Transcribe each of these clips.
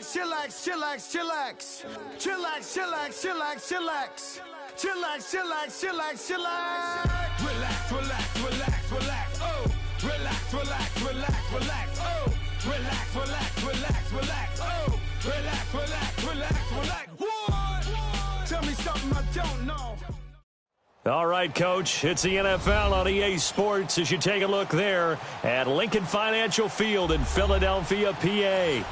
chillax, chillax, chillax, chillax. Chillax, chillax, chillax, chillax. Chillax, chillax, chillax, chillax. Relax, relax, relax, relax. Oh, relax, relax, relax, relax. Oh, relax, relax, relax, relax. Oh, relax, relax, relax, relax. What? Tell me something I don't know. All right, Coach, it's the NFL on EA Sports as you take a look there at Lincoln Financial Field in Philadelphia, PA.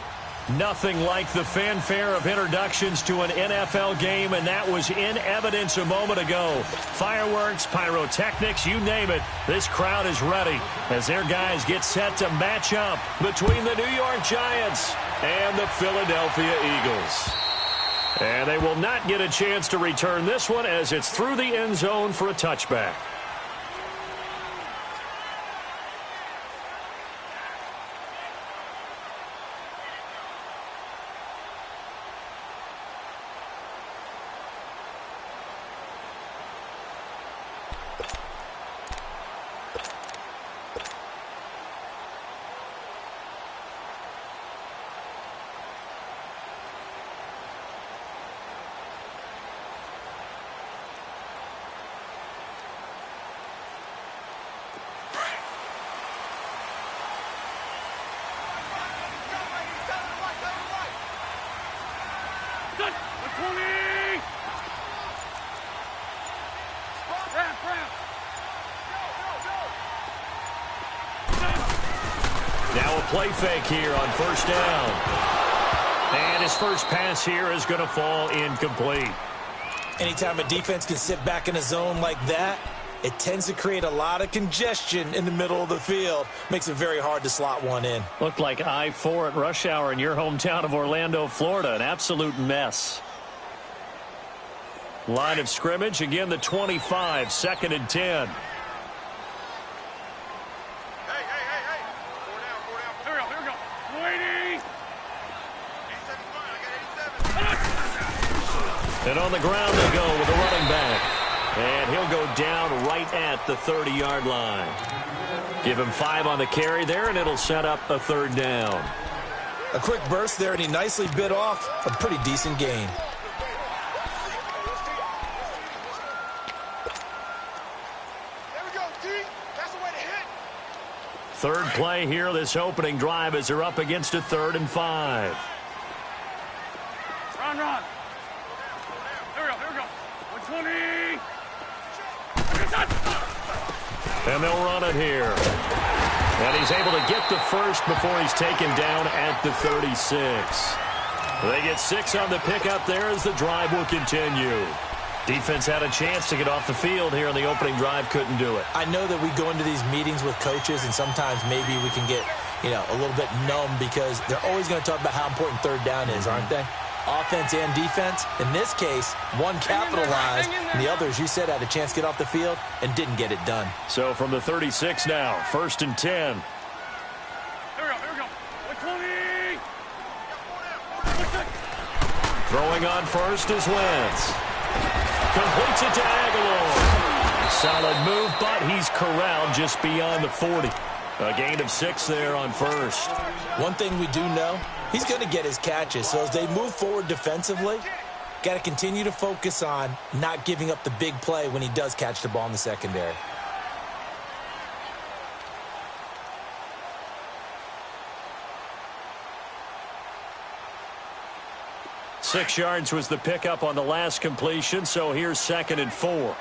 Nothing like the fanfare of introductions to an NFL game, and that was in evidence a moment ago. Fireworks, pyrotechnics, you name it. This crowd is ready as their guys get set to match up between the New York Giants and the Philadelphia Eagles. And they will not get a chance to return this one as it's through the end zone for a touchback. Now a play fake here on first down. And his first pass here is going to fall incomplete. Anytime a defense can sit back in a zone like that, it tends to create a lot of congestion in the middle of the field. Makes it very hard to slot one in. Looked like I-4 at rush hour in your hometown of Orlando, Florida. An absolute mess. Line of scrimmage, again the 25, 2nd and 10. And on the ground they go with the running back. And he'll go down right at the 30-yard line. Give him 5 on the carry there, and it'll set up a 3rd down. A quick burst there, and he nicely bit off a pretty decent gain. Third play here, this opening drive as they're up against a 3rd and 5. Run. Here we go. 120. And they'll run it here. And he's able to get the first before he's taken down at the 36. They get 6 on the pickup there as the drive will continue. Defense had a chance to get off the field here in the opening drive, couldn't do it. I know that we go into these meetings with coaches, and sometimes maybe we can get, a little bit numb because they're always going to talk about how important 3rd down is, aren't they? Offense and defense. In this case, one capitalized, and the other, as you said, had a chance to get off the field and didn't get it done. So from the 36 now, 1st and 10. Here we go. 120. Throwing on first is Wentz. Completes it to Aguilar. Solid move, but he's corralled just beyond the 40. A gain of 6 there on first. One thing we do know, he's going to get his catches. So as they move forward defensively, got to continue to focus on not giving up the big play when he does catch the ball in the secondary. Six yards was the pickup on the last completion, so here's 2nd and 4. We're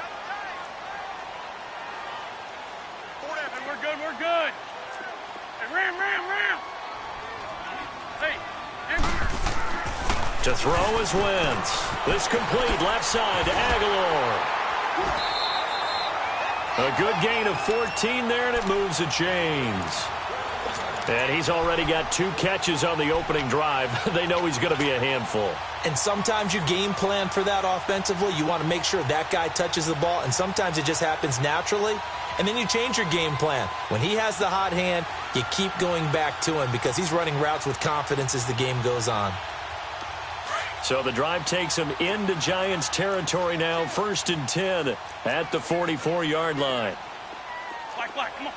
good. Hey, ram. Hey. To throw is Wentz. This complete left side to Aguilar. A good gain of 14 there, and it moves the chains. And he's already got 2 catches on the opening drive. They know he's going to be a handful. And sometimes you game plan for that offensively. You want to make sure that guy touches the ball, and sometimes it just happens naturally. And then you change your game plan. When he has the hot hand, you keep going back to him because he's running routes with confidence as the game goes on. So the drive takes him into Giants territory now. 1st and 10 at the 44-yard line. Black, come on.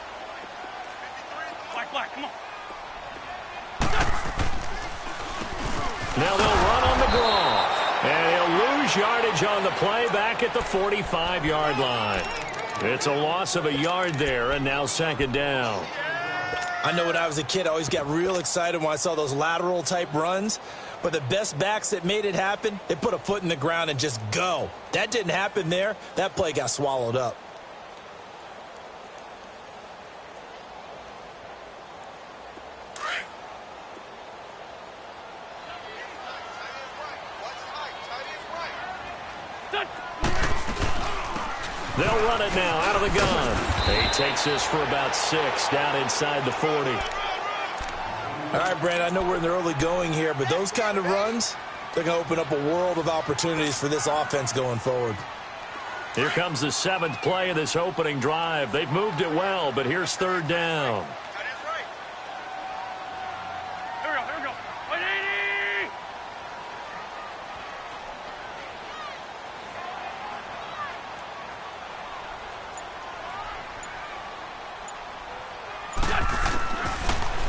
Black, come on. Now they'll run on the draw. And he'll lose yardage on the play back at the 45-yard line. It's a loss of a yard there, and now second down. I know when I was a kid, I always got real excited when I saw those lateral-type runs. But the best backs that made it happen, they put a foot in the ground and just go. That didn't happen there. That play got swallowed up. They'll run it now out of the gun. He takes this for about 6 down inside the 40. All right, Brandon, I know we're in the early going here, but those kind of runs, they're going to open up a world of opportunities for this offense going forward. Here comes the 7th play of this opening drive. They've moved it well, but here's third down. Here we go. 180!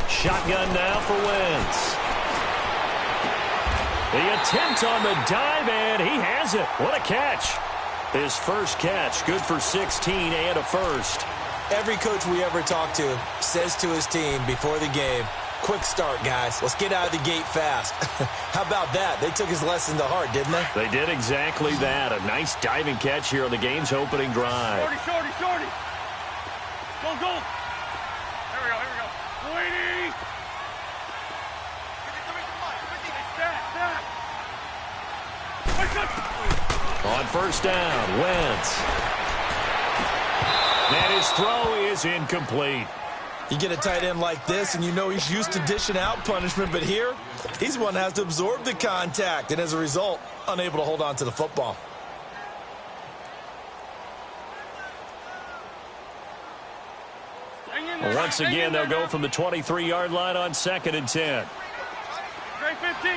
Shotgun now for Wentz. The attempt on the dive, and he has it. What a catch. His first catch, good for 16 and a first. Every coach we ever talk to says to his team before the game, quick start, guys. Let's get out of the gate fast. How about that? They took his lesson to heart, didn't they? They did exactly that. A nice diving catch here on the game's opening drive. Shorty. Go. Here we go. 180! On first down, Wentz. And his throw is incomplete. You get a tight end like this, and you know he's used to dishing out punishment, but here, he's one that has to absorb the contact, and as a result, unable to hold on to the football. Once again, they'll go from the 23-yard line on 2nd and 10. Trey 15!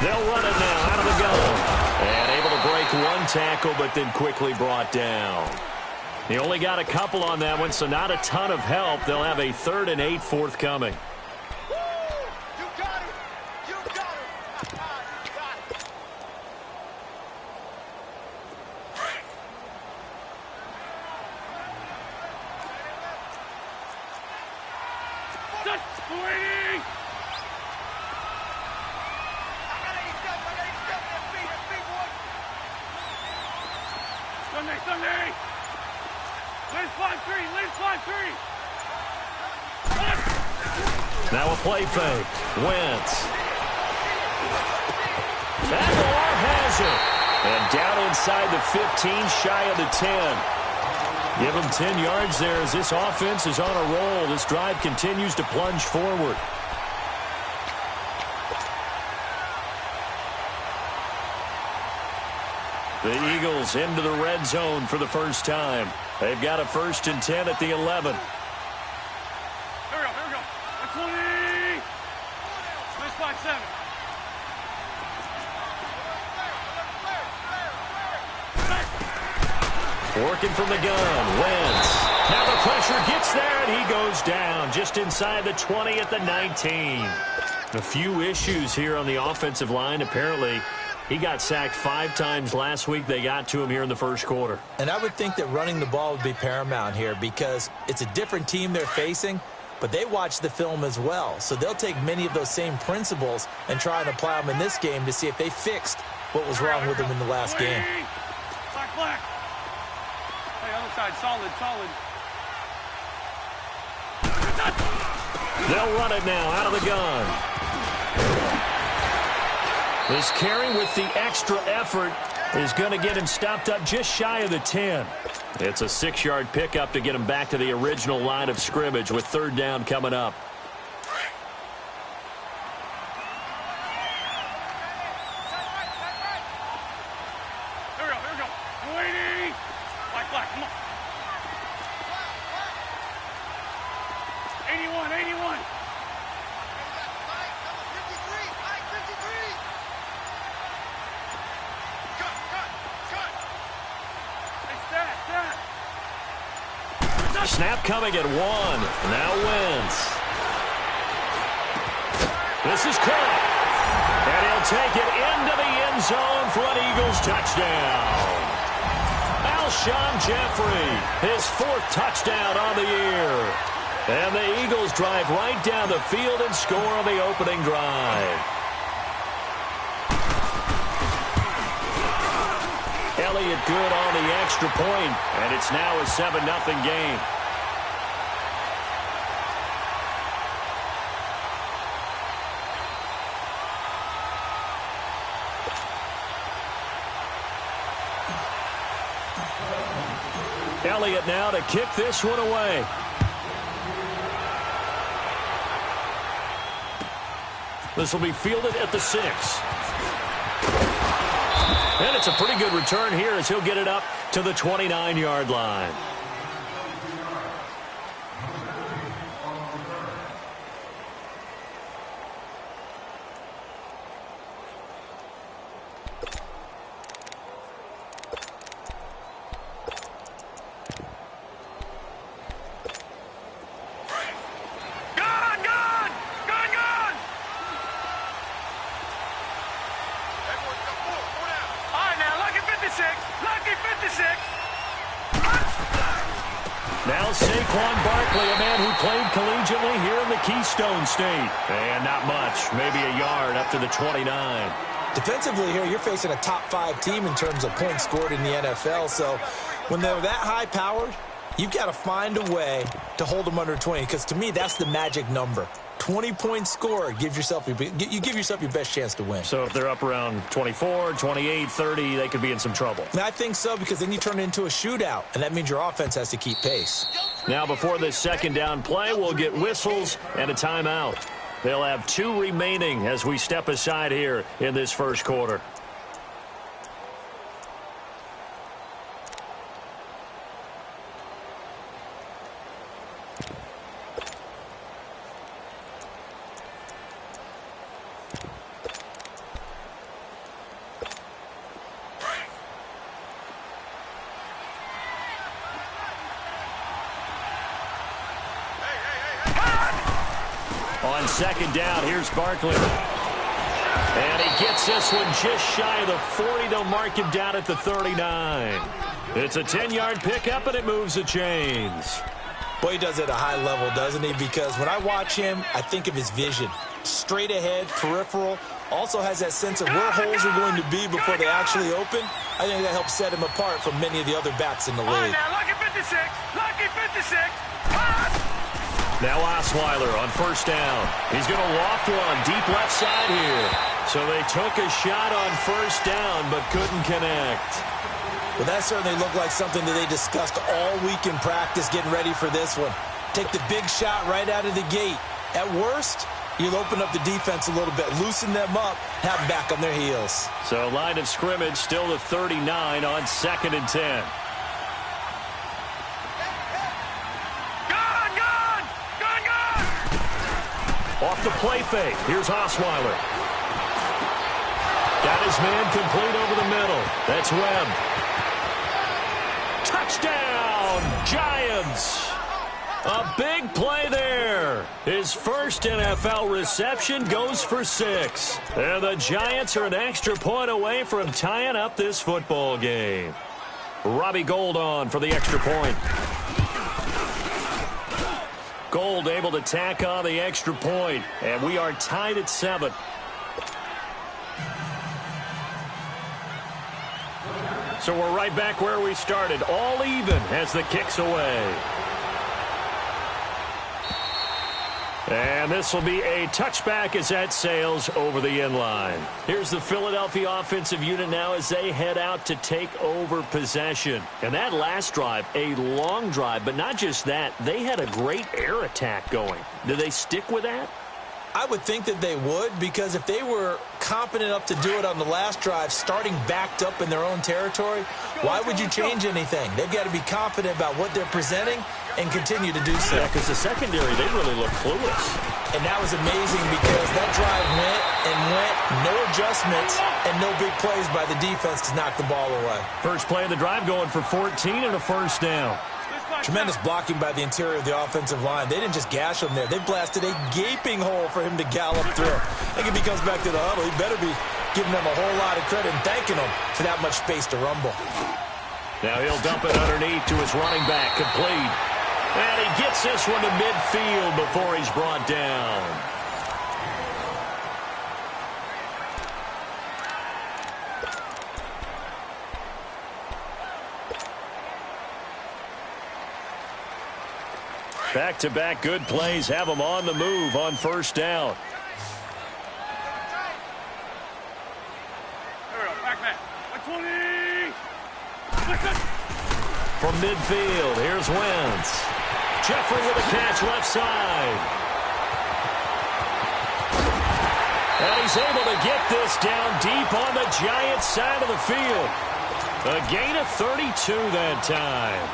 They'll run it now out of the gun. And able to break one tackle, but then quickly brought down. He only got a couple on that one, so not a ton of help. They'll have a 3rd and 8 forthcoming. Sunday! Let's fly three! Now a play fake. Wentz. Aguilar has it. And down inside the 15, shy of the 10. Give him 10 yards there as this offense is on a roll. This drive continues to plunge forward. The Eagles into the red zone for the first time. They've got a 1st and 10 at the 11. Here we go. 20! Let's fly 7. Working from the gun, Wentz. Now the pressure gets there, and he goes down just inside the 20 at the 19. A few issues here on the offensive line. Apparently, he got sacked 5 times last week. They got to him here in the first quarter. And I would think that running the ball would be paramount here because it's a different team they're facing, but they watch the film as well. So they'll take many of those same principles and try and apply them in this game to see if they fixed what was wrong with them in the last game. Black. Hey, other side, solid. They'll run it now out of the gun. This carry with the extra effort is going to get him stopped up just shy of the 10. It's a 6-yard pickup to get him back to the original line of scrimmage with 3rd down coming up. Here we go. 180! Black, come on. 81! Snap coming at 1. Now Wentz. This is caught. And he'll take it into the end zone for an Eagles touchdown. Alshon Jeffrey, his 4th touchdown on the year. And the Eagles drive right down the field and score on the opening drive. Elliott good on the extra point, and it's now a 7-0 game. Elliott now to kick this one away. This will be fielded at the 6. And it's a pretty good return here as he'll get it up to the 29-yard line. Now Saquon Barkley, a man who played collegiately here in the Keystone State. And not much, maybe a yard up to the 29. Defensively here, you're facing a top 5 team in terms of points scored in the NFL. So when they're that high-powered, you've got to find a way to hold them under 20. Because to me, that's the magic number. 20-point score gives yourself you give yourself your best chance to win. So if they're up around 24, 28, 30, they could be in some trouble. And I think so, because then you turn it into a shootout, and that means your offense has to keep pace. Now before this second down play, we'll get whistles and a timeout. They'll have 2 remaining as we step aside here in this first quarter. On second down, here's Barkley. And he gets this one just shy of the 40. They'll mark him down at the 39. It's a 10-yard pickup, and it moves the chains. Boy, he does it at a high level, doesn't he? Because when I watch him, I think of his vision. Straight ahead, peripheral. Also has that sense of where holes are going to be before they actually open. I think that helps set him apart from many of the other backs in the league. Now, lucky 56. Lucky 56. Now Osweiler on first down. He's going to loft one deep left side here. So they took a shot on first down but couldn't connect. Well, that certainly looked like something that they discussed all week in practice getting ready for this one. Take the big shot right out of the gate. At worst, you'll open up the defense a little bit, loosen them up, have them back on their heels. So line of scrimmage still the 39 on 2nd and 10. Off the play fake. Here's Osweiler. Got his man complete over the middle. That's Webb. Touchdown, Giants. A big play there. His first NFL reception goes for 6. And the Giants are an extra point away from tying up this football game. Robbie Gould on for the extra point. Gould able to tack on the extra point, and we are tied at 7. So we're right back where we started, all even as the kick's away. And this will be a touchback as that sails over the end line. Here's the Philadelphia offensive unit now as they head out to take over possession. And that last drive, a long drive, but not just that, they had a great air attack going. Did they stick with that? I would think that they would, because if they were competent enough to do it on the last drive, starting backed up in their own territory, why would you change anything? They've got to be confident about what they're presenting and continue to do so. Yeah, because the secondary, they really look clueless. And that was amazing because that drive went and went, no adjustments, and no big plays by the defense to knock the ball away. First play of the drive going for 14 and a first down. Tremendous blocking by the interior of the offensive line. They didn't just gash him there. They blasted a gaping hole for him to gallop through. I think if he comes back to the huddle, he better be giving them a whole lot of credit and thanking them for that much space to rumble. Now he'll dump it underneath to his running back, complete. And he gets this one to midfield before he's brought down. Back-to-back good plays have him on the move on first down. From midfield, here's Wentz. Jeffrey with a catch left side. And he's able to get this down deep on the Giants side of the field. A gain of 32 that time.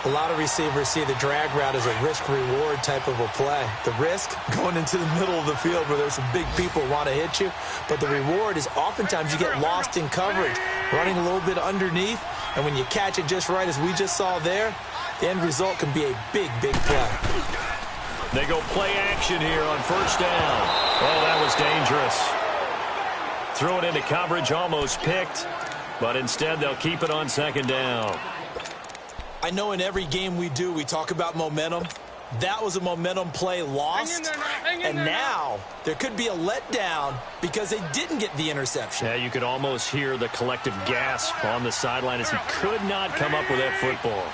A lot of receivers see the drag route as a risk-reward type of a play. The risk, going into the middle of the field where there's some big people who want to hit you. But the reward is oftentimes you get lost in coverage, running a little bit underneath. And when you catch it just right, as we just saw there, the end result can be a big, big play. They go play action here on first down. Oh, that was dangerous. Threw it into coverage, almost picked. But instead, they'll keep it on second down. I know in every game we do, we talk about momentum. That was a momentum play lost. And now there could be a letdown because they didn't get the interception. Yeah, you could almost hear the collective gasp on the sideline as he could not come up with that football.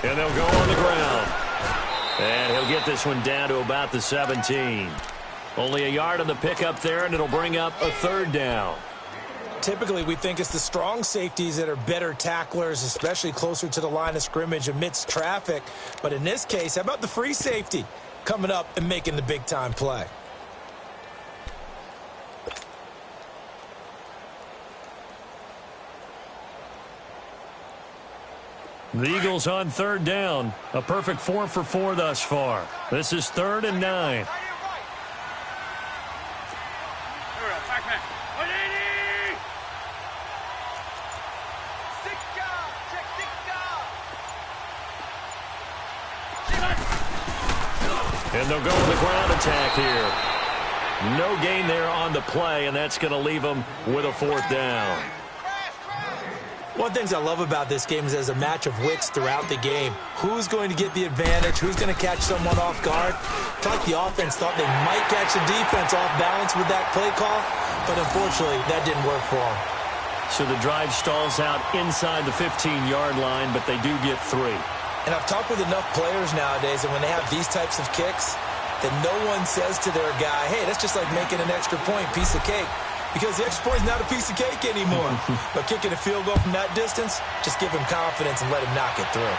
And they'll go on the ground. And he'll get this one down to about the 17. Only a yard on the pickup there, and it'll bring up a third down. Typically, we think it's the strong safeties that are better tacklers, especially closer to the line of scrimmage amidst traffic. But in this case, how about the free safety coming up and making the big-time play? The Eagles on third down. A perfect 4 for 4 thus far. This is 3rd and 9. And they'll go with the ground attack here. No gain there on the play, and that's going to leave them with a 4th down. One of the things I love about this game is there's a match of wits throughout the game. Who's going to get the advantage? Who's going to catch someone off guard? I feel like the offense thought they might catch the defense off balance with that play call, but unfortunately, that didn't work for them. So the drive stalls out inside the 15-yard line, but they do get 3. And I've talked with enough players nowadays that when they have these types of kicks, that no one says to their guy, hey, that's just like making an extra point, piece of cake. Because the extra point is not a piece of cake anymore. But kicking a field goal from that distance, just give him confidence and let him knock it through.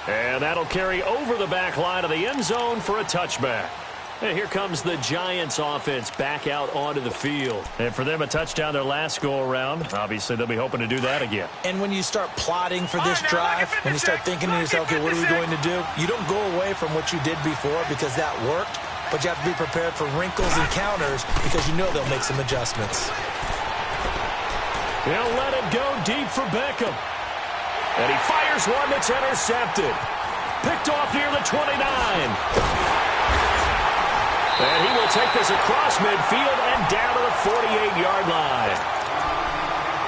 And that'll carry over the back line of the end zone for a touchback. And here comes the Giants offense back out onto the field. And for them, a touchdown their last go-around. Obviously, they'll be hoping to do that again. And when you start plotting for this drive, when you start thinking to yourself, okay, what are we going to do? You don't go away from what you did before because that worked. But you have to be prepared for wrinkles and counters because you know they'll make some adjustments. He'll let it go deep for Beckham. And he fires one that's intercepted. Picked off near the 29. And he will take this across midfield and down to the 48-yard line.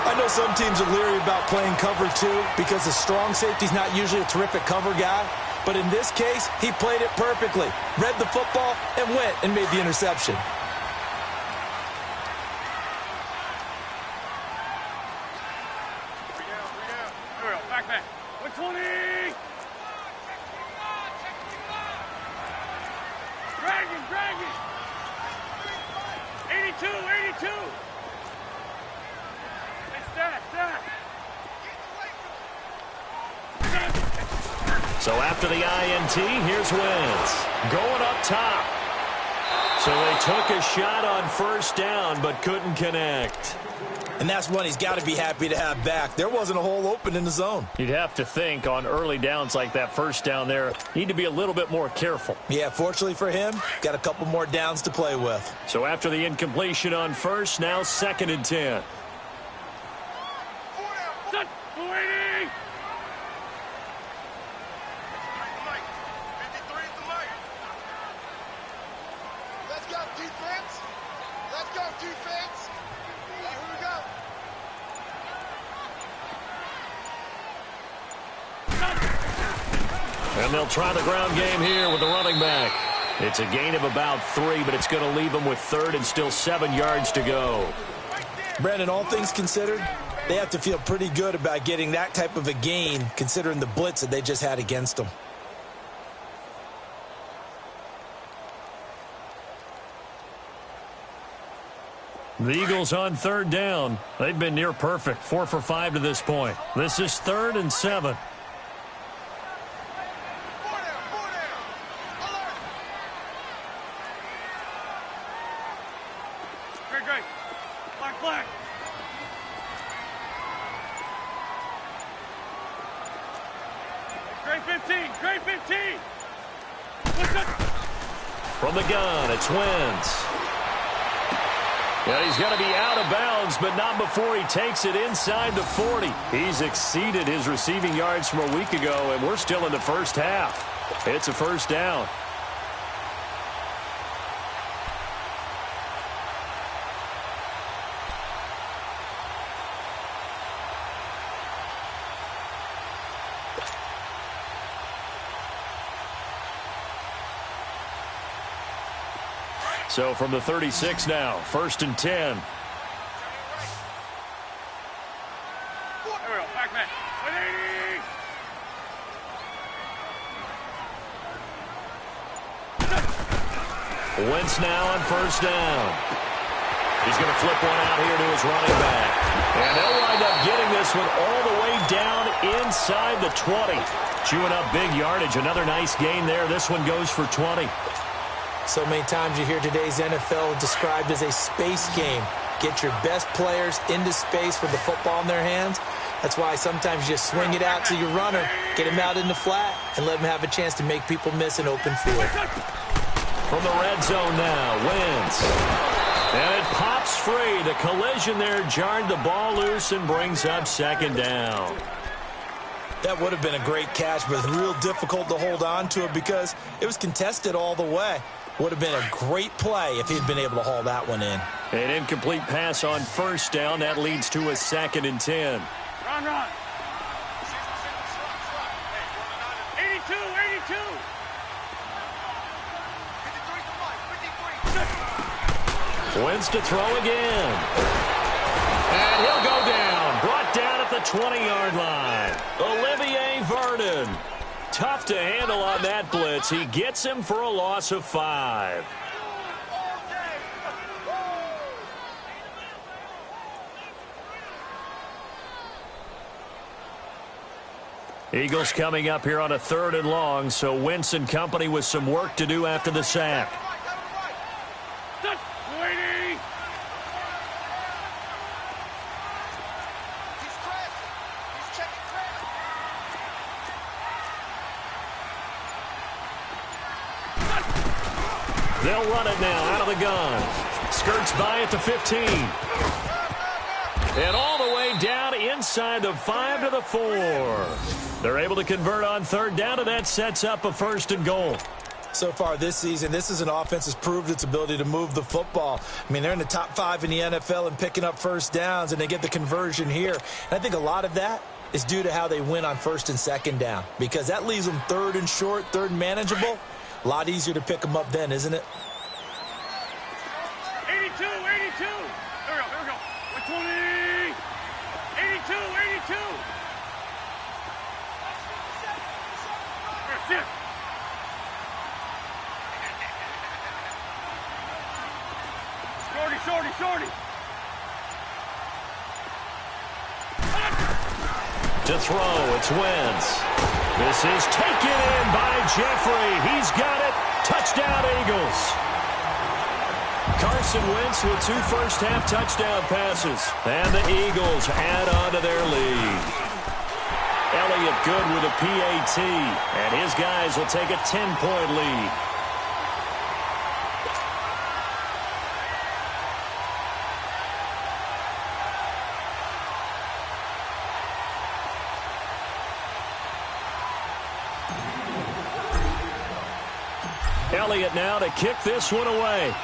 I know some teams are leery about playing cover 2 because the strong safety's not usually a terrific cover guy. But in this case, he played it perfectly, read the football, and went and made the interception. Back. 120. Drag it. 82. Hey, stack. So after the INT, here's Wentz. Going up top. So they took a shot on first down but couldn't connect. And that's one he's got to be happy to have back. There wasn't a hole open in the zone. You'd have to think on early downs like that first down there, need to be a little bit more careful. Yeah, fortunately for him, got a couple more downs to play with. So after the incompletion on first, now 2nd and 10. Set. Waiting. Let's go, defense. Let's go, defense. Here we go. And they'll try the ground game here with the running back. It's a gain of about 3, but it's going to leave them with 3rd and still 7 yards to go. Brandon, all things considered, they have to feel pretty good about getting that type of a gain considering the blitz that they just had against them. The Eagles on 3rd down. They've been near perfect, 4 for 5 to this point. This is 3rd and 7. Great. Black. Great 15. From the gun, it's Wentz. And he's going to be out of bounds, but not before he takes it inside the 40. He's exceeded his receiving yards from a week ago, and we're still in the first half. It's a first down. So from the 36 now, 1st and 10. There we go. Back man. 180. Wentz now on first down. He's going to flip one out here to his running back. And they'll wind up getting this one all the way down inside the 20. Chewing up big yardage. Another nice gain there. This one goes for 20. So many times you hear today's NFL described as a space game. Get your best players into space with the football in their hands. That's why sometimes you just swing it out to your runner, get him out in the flat, and let him have a chance to make people miss an open field. From the red zone now, Wentz. And it pops free. The collision there jarred the ball loose and brings up 2nd down. That would have been a great catch, but real difficult to hold on to it because it was contested all the way. Would have been a great play if he'd been able to haul that one in. An incomplete pass on first down. That leads to a 2nd and 10. Run. 82. Wentz to throw again. And he'll go down. Brought down at the 20-yard line. Olivier Vernon. Tough to handle on that blitz. He gets him for a loss of 5. Eagles coming up here on a 3rd and long, so Wentz and company with some work to do after the sack. Waiting. He's checking track. They'll run it now out of the gun. Skirts by at the 15. And all the way down inside the 5 to the 4. They're able to convert on 3rd down, and that sets up a 1st and goal. So far this season, this is an offense that's proved its ability to move the football. I mean, they're in the top 5 in the NFL and picking up first downs, and they get the conversion here. And I think a lot of that is due to how they win on 1st and 2nd down, because that leaves them 3rd and short, 3rd and manageable. A lot easier to pick them up then, isn't it? 82. Here we go. 120. 82. That's it. Shorty. To throw, it's Wentz. This is taken in by Jeffrey. He's got it. Touchdown, Eagles. Carson Wentz with 2 first-half touchdown passes. And the Eagles add on to their lead. Elliott good with a PAT. And his guys will take a 10-point lead. Elliott now to kick this one away.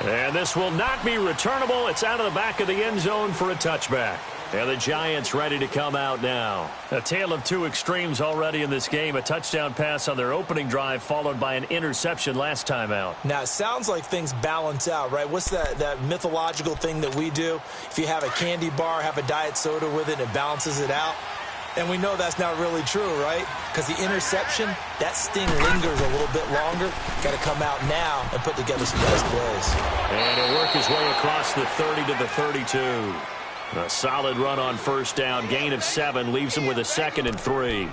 And this will not be returnable. It's out of the back of the end zone for a touchback. And the Giants ready to come out now. A tale of 2 extremes already in this game. A touchdown pass on their opening drive followed by an interception last time out. Now, it sounds like things balance out, right? What's that mythological thing that we do? If you have a candy bar, have a diet soda with it, it balances it out. And we know that's not really true, right? Because the interception, that sting lingers a little bit longer. Got to come out now and put together some nice plays. And he'll work his way across the 30 to the 32. A solid run on first down. Gain of 7 leaves him with a 2nd and 3.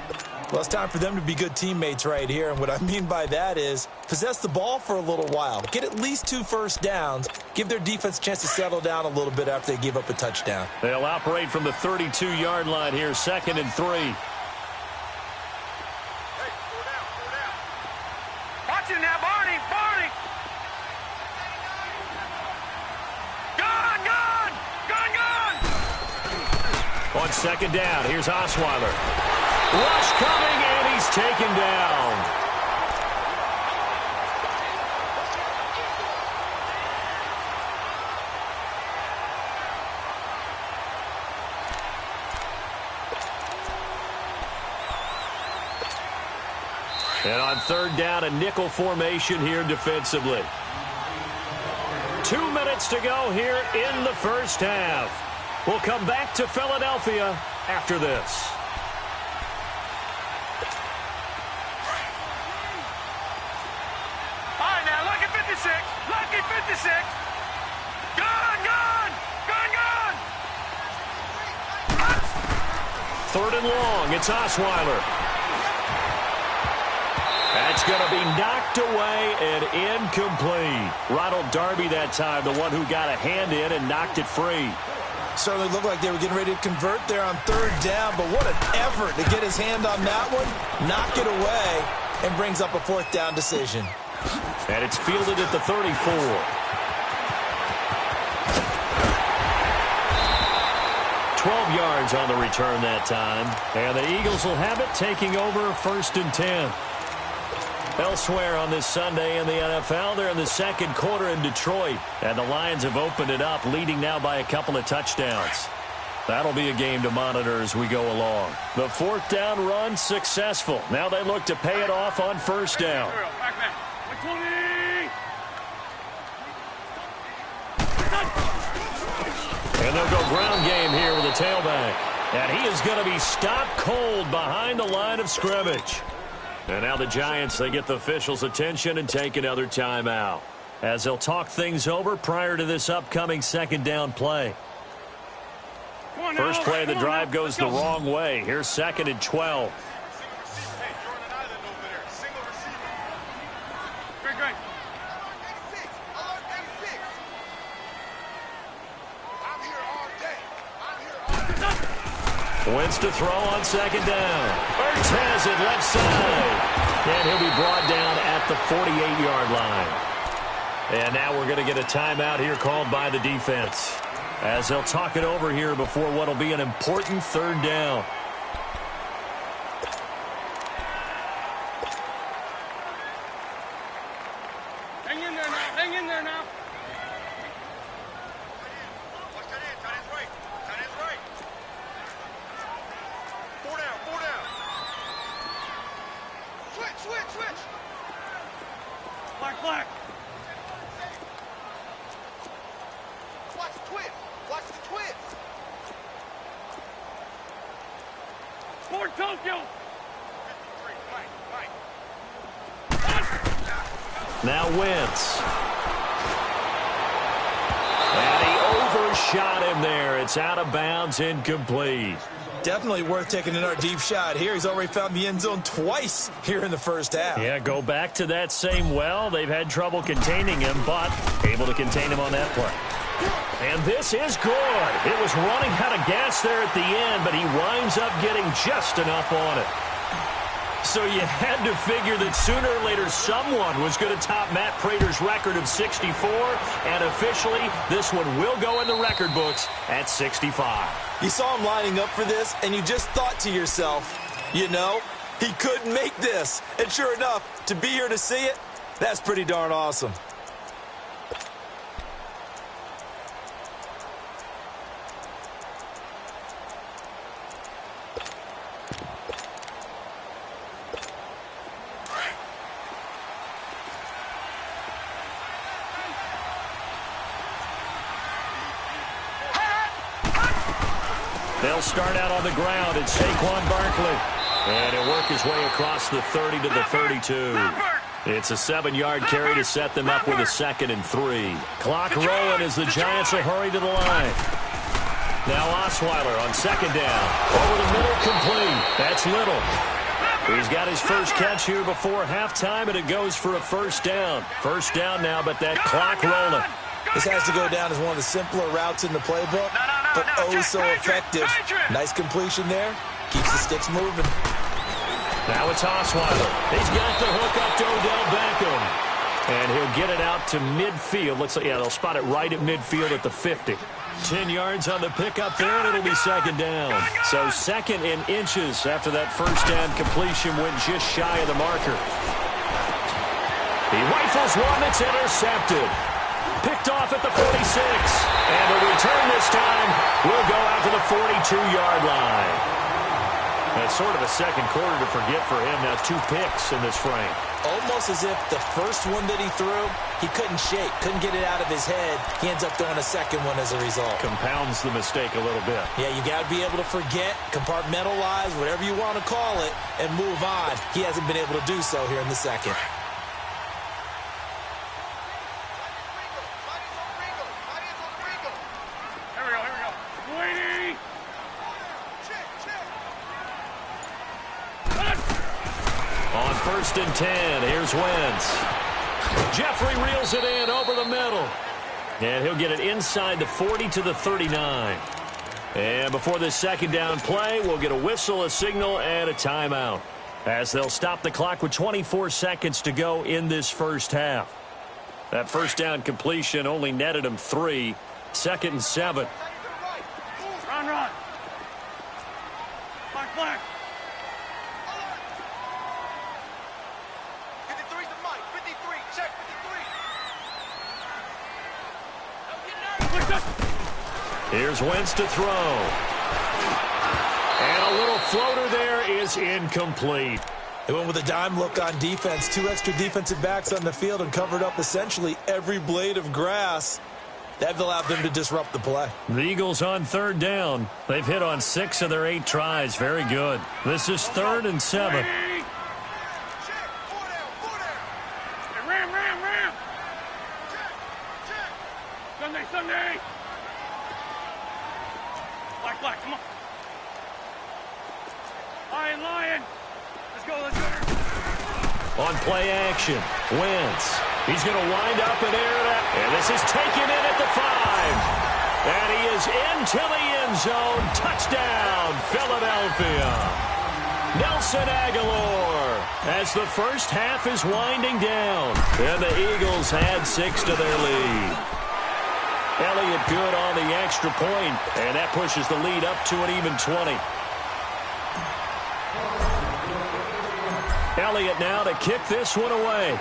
Well, it's time for them to be good teammates right here. And what I mean by that is possess the ball for a little while. Get at least 2 first downs. Give their defense a chance to settle down a little bit after they give up a touchdown. They'll operate from the 32-yard line here, 2nd and 3. Hey, 4 down, 4 down. Watch it now, Barney, Barney. Gun, gun, gun, gun. On 2nd down, here's Osweiler. Rush coming, and he's taken down. And on 3rd down, a nickel formation here defensively. 2 minutes to go here in the first half. We'll come back to Philadelphia after this. Lucky 56. Gun, gun, gun, gun. 3rd and long. It's Osweiler. That's going to be knocked away and incomplete. Ronald Darby that time, the one who got a hand in and knocked it free. Certainly looked like they were getting ready to convert there on 3rd down, but what an effort to get his hand on that one, knock it away, and brings up a 4th down decision. And it's fielded at the 34. 12 yards on the return that time. And the Eagles will have it, taking over 1st and 10. Elsewhere on this Sunday in the NFL, they're in the 2nd quarter in Detroit. And the Lions have opened it up, leading now by a couple of touchdowns. That'll be a game to monitor as we go along. The 4th down run successful. Now they look to pay it off on 1st down. And they'll go ground game here with a tailback. And he is going to be stopped cold behind the line of scrimmage. And now the Giants, they get the officials' attention and take another timeout as they'll talk things over prior to this upcoming 2nd down play. First play of the drive goes the wrong way. Here's 2nd and 12. Wentz to throw on 2nd down. Ertz has it left side. And he'll be brought down at the 48-yard line. And now we're going to get a timeout here called by the defense as they'll talk it over here before what will be an important 3rd down. Hang in there now. Hang in there now. Switch. Black. Watch the twist. Fort Tokyo. Now Wentz. And he overshot him there. It's out of bounds, incomplete. Definitely worth taking another deep shot here. He's already found the end zone twice here in the first half. Yeah, go back to that same well. They've had trouble containing him, but able to contain him on that play. And this is good. It was running out of gas there at the end, but he winds up getting just enough on it. So you had to figure that sooner or later someone was going to top Matt Prater's record of 64, and officially this one will go in the record books at 65. You saw him lining up for this, and you just thought to yourself, you know, he could make this. And sure enough, to be here to see it, that's pretty darn awesome. They'll start out on the ground. It's Saquon Barkley. And he'll work his way across the 30 to the 32. It's a 7-yard carry to set them up with a 2nd and 3. Clock rolling as the Giants will hurry to the line. Now Osweiler on 2nd down. Over the middle, complete. That's Little. He's got his first catch here before halftime, and it goes for a first down. First down now, but that clock rolling. This has to go down as one of the simpler routes in the playbook, but oh so effective. Nice completion there. Keeps the sticks moving. Now it's Osweiler. He's got the hook up to Odell Beckham. And he'll get it out to midfield. They'll spot it right at midfield at the 50. 10 yards on the pickup there, and it'll be 2nd down. So 2nd in inches after that first down completion went just shy of the marker. He rifles one that's intercepted. Picked off at the 46. And the return this time will go out to the 42-yard line. That's sort of a second quarter to forget for him. Now 2 picks in this frame. Almost as if the first one that he threw, he couldn't shake, couldn't get it out of his head. He ends up throwing a second one as a result. Compounds the mistake a little bit. Yeah, you got to be able to forget, compartmentalize, whatever you want to call it, and move on. He hasn't been able to do so here in the second. On 1st and 10, here's Wentz. Jeffrey reels it in over the middle. And he'll get it inside the 40 to the 39. And before this 2nd down play, we'll get a whistle, a signal, and a timeout, as they'll stop the clock with 24 seconds to go in this first half. That first down completion only netted him 3. 2nd and 7. Run. Black. 53's the mic. 53. Check 53. Here's Wentz to throw. And a little floater there is incomplete. They went with a dime look on defense. 2 extra defensive backs on the field and covered up essentially every blade of grass. That allowed them to disrupt the play. The Eagles on 3rd down. They've hit on 6 of their 8 tries. Very good. This is 3rd and 7. Check. 4 down. Hey, ram. Check. Sunday. Black, come on. Lion. Let's go. On play action, Wentz. He's going to wind up and air it out. And this is taken in at the 5. And he is into the end zone. Touchdown, Philadelphia. Nelson Aguilar, as the first half is winding down. And the Eagles add 6 to their lead. Elliott good on the extra point, and that pushes the lead up to an even 20. Elliott now to kick this one away.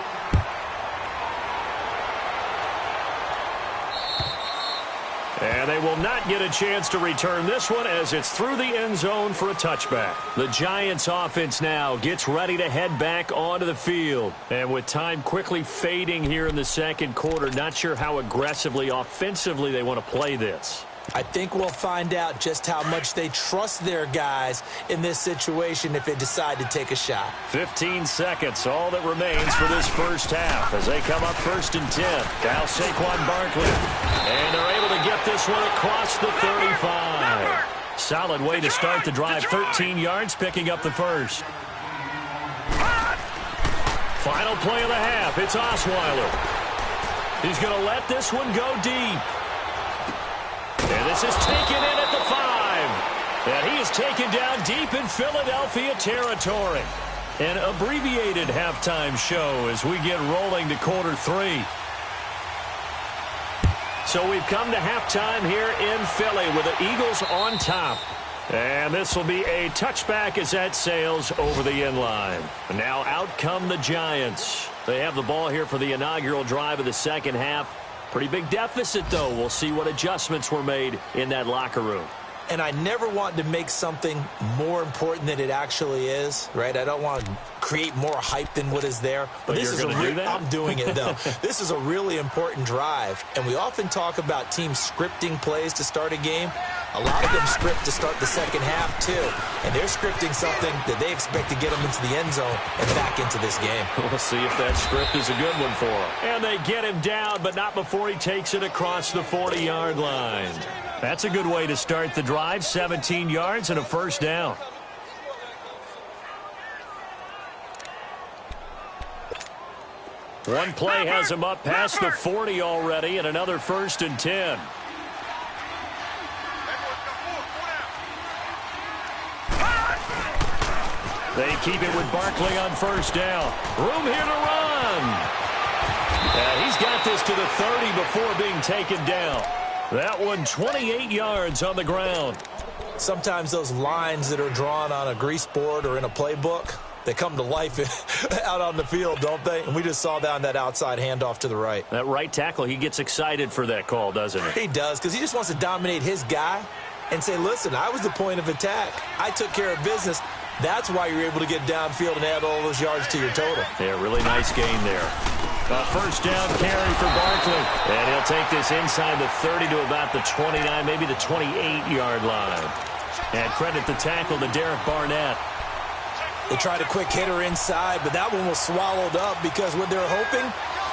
And they will not get a chance to return this one as it's through the end zone for a touchback. The Giants offense now gets ready to head back onto the field. And with time quickly fading here in the second quarter, not sure how aggressively, offensively they want to play this. I think we'll find out just how much they trust their guys in this situation if they decide to take a shot. 15 seconds, all that remains for this first half as they come up 1st and 10. Now Saquon Barkley. And they're able to get this one across the 35. Solid way to start the drive. 13 yards, picking up the first. Final play of the half. It's Osweiler. He's going to let this one go deep. And this is taken in at the 5. And he is taken down deep in Philadelphia territory. An abbreviated halftime show as we get rolling to quarter 3. So we've come to halftime here in Philly with the Eagles on top. And this will be a touchback as that sails over the end line. Now out come the Giants. They have the ball here for the inaugural drive of the second half. Pretty big deficit, though. We'll see what adjustments were made in that locker room. And I never want to make something more important than it actually is, right? I don't want to create more hype than what is there. But this is I'm doing it, though. This is a really important drive. And we often talk about teams scripting plays to start a game. A lot of them script to start the second half, too. And they're scripting something that they expect to get them into the end zone and back into this game. We'll see if that script is a good one for them. And they get him down, but not before he takes it across the 40-yard line. That's a good way to start the drive. 17 yards and a first down. One play has him up past the 40 already, and another 1st and 10. They keep it with Barkley on first down. Room here to run. And he's got this to the 30 before being taken down. That one 28 yards on the ground. Sometimes those lines that are drawn on a grease board or in a playbook, they come to life out on the field, don't they? And we just saw down that outside handoff to the right. That right tackle, he gets excited for that call, doesn't he? He does, because he just wants to dominate his guy and say, listen, I was the point of attack. I took care of business. That's why you're able to get downfield and add all those yards to your total. Yeah, really nice gain there. A first down carry for Barkley. And he'll take this inside the 30 to about the 29, maybe the 28-yard line. And credit the tackle to Derek Barnett. They tried a quick hitter inside, but that one was swallowed up because what they're hoping,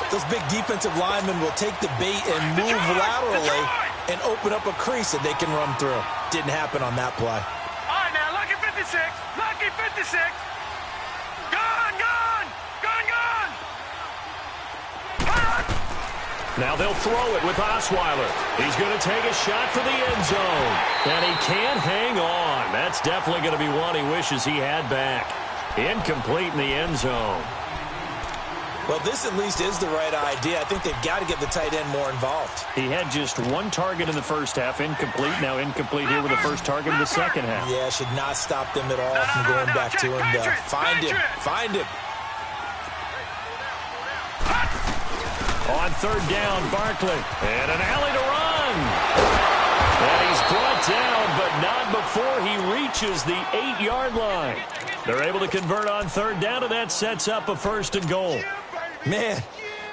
those big defensive linemen will take the bait and move laterally and open up a crease that they can run through. Didn't happen on that play. All right, now, lucky 56. Lucky 56. Gone, gone. Gone, gone. Now they'll throw it with Osweiler. He's going to take a shot for the end zone. And he can't hang on. That's definitely going to be one he wishes he had back. Incomplete in the end zone. Well, this at least is the right idea. I think they've got to get the tight end more involved. He had just one target in the first half, incomplete. Now incomplete here with the first target in the second half. Yeah, should not stop them at all from going back to him. Find him. Find him. On third down, Barkley. And an alley to run. And he's brought down, but not before he reaches the 8-yard line. They're able to convert on third down, and that sets up a 1st and goal. Man,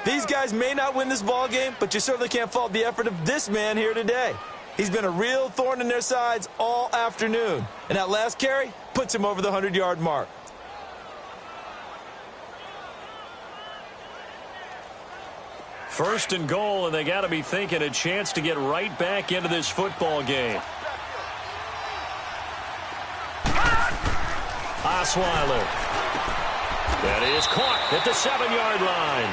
these guys may not win this ball game, but you certainly can't fault the effort of this man here today. He's been a real thorn in their sides all afternoon. And that last carry puts him over the 100-yard mark. First and goal, and they got to be thinking a chance to get right back into this football game. Osweiler. That is caught at the 7-yard line.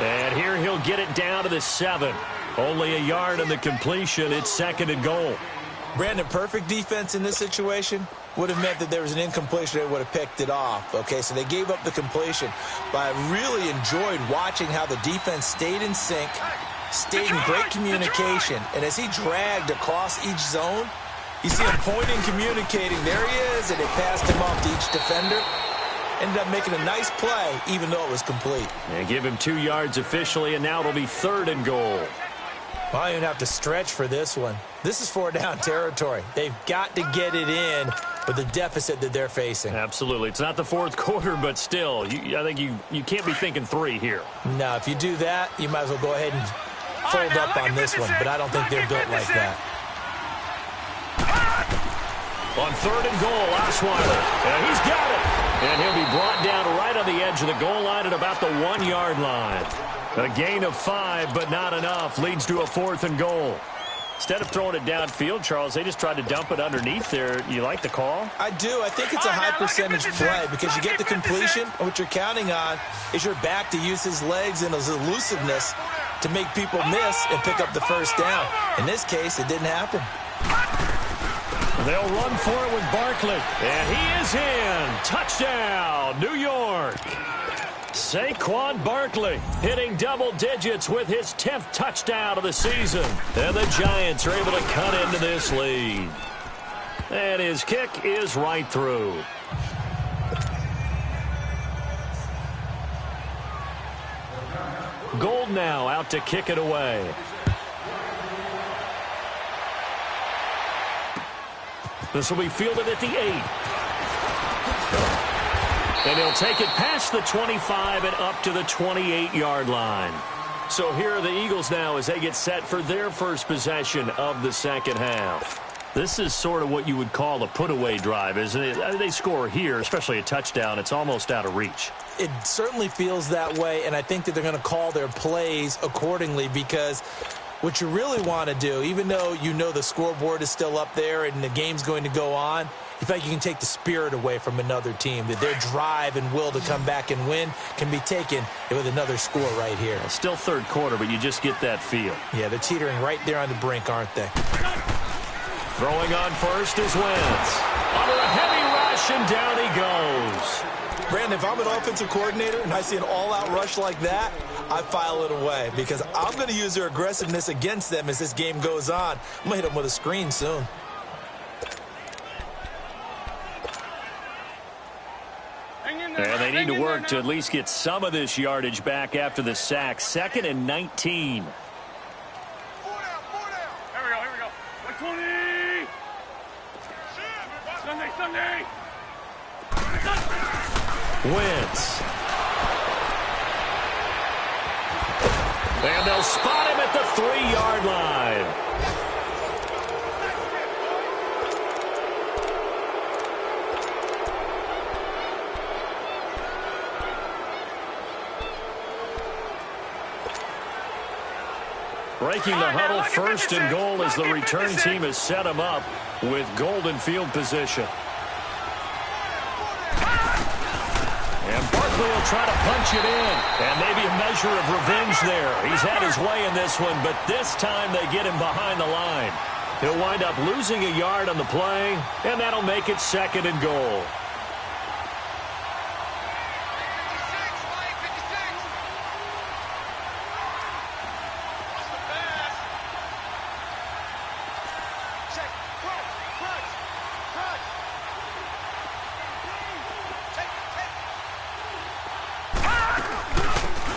And here he'll get it down to the 7. Only a yard on the completion. It's 2nd and goal. Brandon, perfect defense in this situation would have meant that there was an incompletion. They would have picked it off. Okay, so they gave up the completion. But I really enjoyed watching how the defense stayed in sync, stayed in great communication. And as he dragged across each zone, you see him pointing, communicating. There he is, and they passed him off to each defender. Ended up making a nice play, even though it was complete. And give him 2 yards officially, and now it'll be 3rd and goal. Well, I don't even have to stretch for this one. This is 4-down territory. They've got to get it in with the deficit that they're facing. Absolutely. It's not the 4th quarter, but still, I think you can't be thinking 3 here. No, if you do that, you might as well go ahead and fold up on this one, but I don't think they're built like that. On 3rd and goal, Osweiler. And he's got it. And he'll be brought down right on the edge of the goal line at about the 1-yard line. A gain of 5, but not enough. Leads to a 4th and goal. Instead of throwing it downfield, Charles, they just tried to dump it underneath there. You like the call? I do. I think it's a high percentage play because you get the completion, and what you're counting on is your back to use his legs and his elusiveness to make people miss and pick up the first down. In this case, it didn't happen. They'll run for it with Barkley. And he is in. Touchdown, New York. Saquon Barkley hitting double digits with his 10th touchdown of the season. And the Giants are able to cut into this lead. And his kick is right through. Gold now out to kick it away. This will be fielded at the 8. And he'll take it past the 25 and up to the 28-yard line. So here are the Eagles now as they get set for their first possession of the second half. This is sort of what you would call a put-away drive, isn't it? I mean, they score here, especially a touchdown. It's almost out of reach. It certainly feels that way, and I think that they're going to call their plays accordingly because what you really want to do, even though you know the scoreboard is still up there and the game's going to go on, you feel like you can take the spirit away from another team, that their drive and will to come back and win can be taken with another score right here. Well, still third quarter, but you just get that feel. Yeah, they're teetering right there on the brink, aren't they? Throwing on first is Wentz. Under a heavy rush, and down he goes. Brandon, if I'm an offensive coordinator and I see an all-out rush like that, I file it away because I'm going to use their aggressiveness against them as this game goes on. I'm going to hit them with a screen soon. And they need to work to at least get some of this yardage back after the sack. 2nd and 19. 4 down. Here we go. 120. Sunday. Wentz. And they'll spot him at the 3-yard line. Breaking the huddle, 1st and goal as the return team has set him up with golden field position. And Barkley will try to punch it in. And maybe a measure of revenge there. He's had his way in this one, but this time they get him behind the line. He'll wind up losing a yard on the play, and that'll make it 2nd and goal.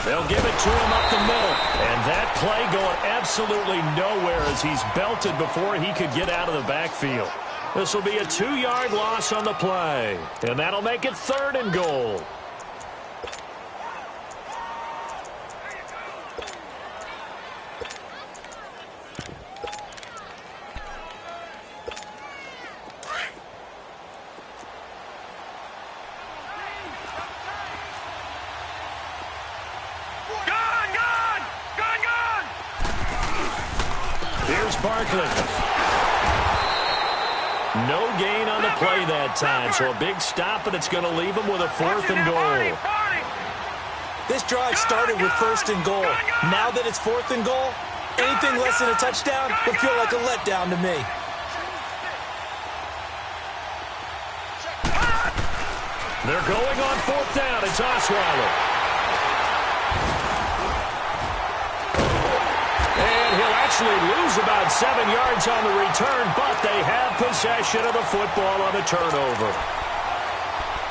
They'll give it to him up the middle. And that play going absolutely nowhere as he's belted before he could get out of the backfield. This will be a 2-yard loss on the play. And that'll make it 3rd and goal. Barkley. No gain on the play that time, so a big stop, and it's going to leave him with a 4th and goal. This drive started with 1st and goal. Now that it's 4th and goal, anything less than a touchdown would feel like a letdown to me. They're going on 4th down. It's Osweiler. Actually lose about 7 yards on the return, but they have possession of the football on the turnover.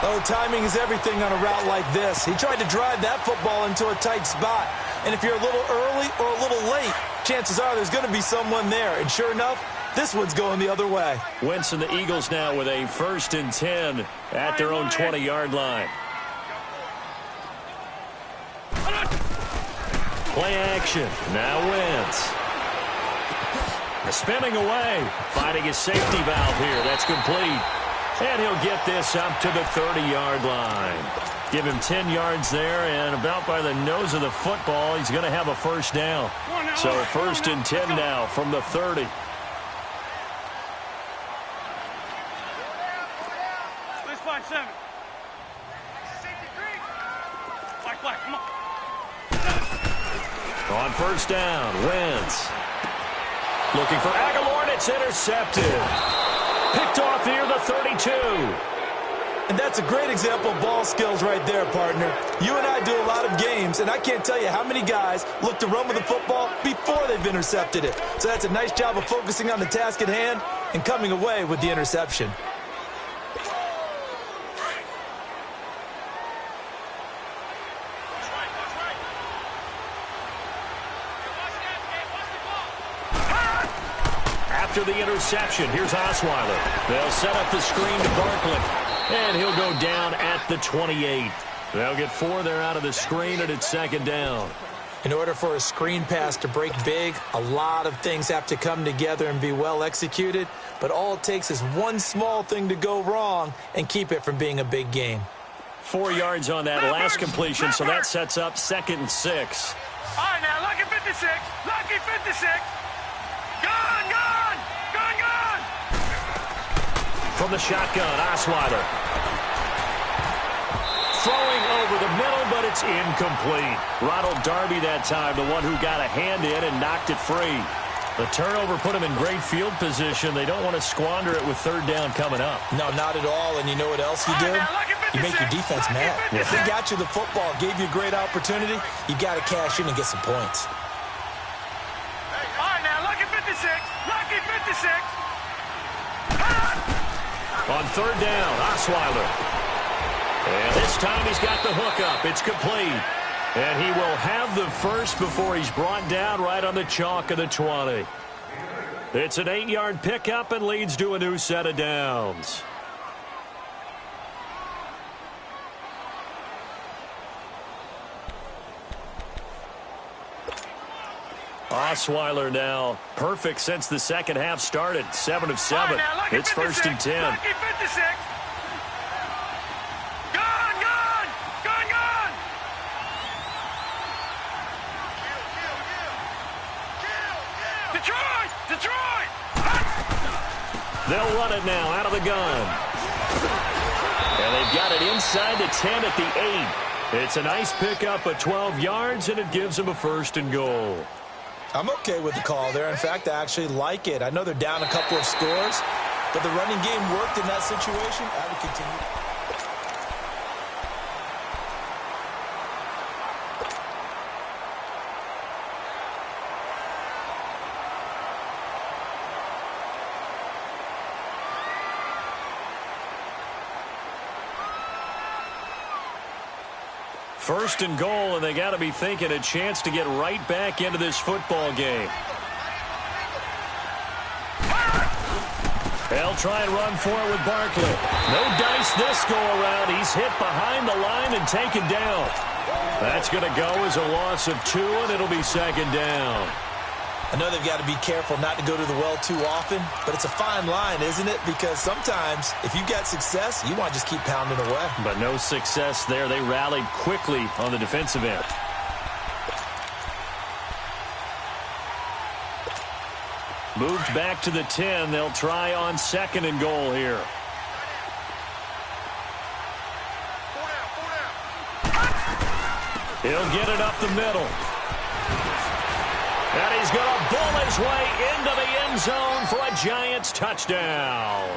Oh, timing is everything on a route like this. He tried to drive that football into a tight spot. And if you're a little early or a little late, chances are there's going to be someone there. And sure enough, this one's going the other way. Wentz and the Eagles now with a 1st and 10 at their own 20-yard line. Play action. Now Wentz. Spinning away, finding his safety valve here. That's complete. And he'll get this up to the 30-yard line. Give him 10 yards there, and about by the nose of the football, he's going to have a first down. So first and 10 now from the 30. Seven. Black, come on. On first down, Wentz. Looking for Aguilar, and it's intercepted. Picked off near the 32. And that's a great example of ball skills right there, partner. You and I do a lot of games, and I can't tell you how many guys look to run with the football before they've intercepted it. So that's a nice job of focusing on the task at hand and coming away with the interception. After the interception, here's Osweiler. They'll set up the screen to Barkley, and he'll go down at the 28. They'll get 4 there out of the screen, and it's second down. In order for a screen pass to break big, a lot of things have to come together and be well executed, but all it takes is one small thing to go wrong and keep it from being a big game. 4 yards on that last completion, so that sets up 2nd and 6. All right, now, lucky 56. Lucky 56. Gone, gone, gone, gone. From the shotgun, Osweiler. Throwing over the middle, but it's incomplete. Ronald Darby that time, the one who got a hand in and knocked it free. The turnover put him in great field position. They don't want to squander it with third down coming up. No, not at all. And you know what else you do? You make your defense mad. If they got you the football, gave you a great opportunity, you got to cash in and get some points. All right, now, lucky 56. Lucky 56. On third down, Osweiler. And this time he's got the hook up. It's complete. And he will have the first before he's brought down right on the chalk of the 20. It's an 8-yard pickup and leads to a new set of downs. Osweiler now perfect since the second half started. 7 of 7. It's 1st and 10. Lucky 56. Gone, gone, gone, gone. Detroit, Detroit. They'll run it now out of the gun. And they've got it inside the 10 at the 8. It's a nice pickup of 12 yards, and it gives them a 1st and goal. I'm okay with the call there. In fact, I actually like it. I know they're down a couple of scores, but the running game worked in that situation. I would continue. First and goal, and they got to be thinking a chance to get right back into this football game. They'll try and run for it with Barkley. No dice this go-around. He's hit behind the line and taken down. That's going to go as a loss of 2, and it'll be second down. I know they've got to be careful not to go to the well too often, but it's a fine line, isn't it? Because sometimes if you've got success, you want to just keep pounding away. But no success there. They rallied quickly on the defensive end. Moved back to the 10. They'll try on 2nd and goal here. He'll get it up the middle. And he's going to bull his way into the end zone for a Giants touchdown.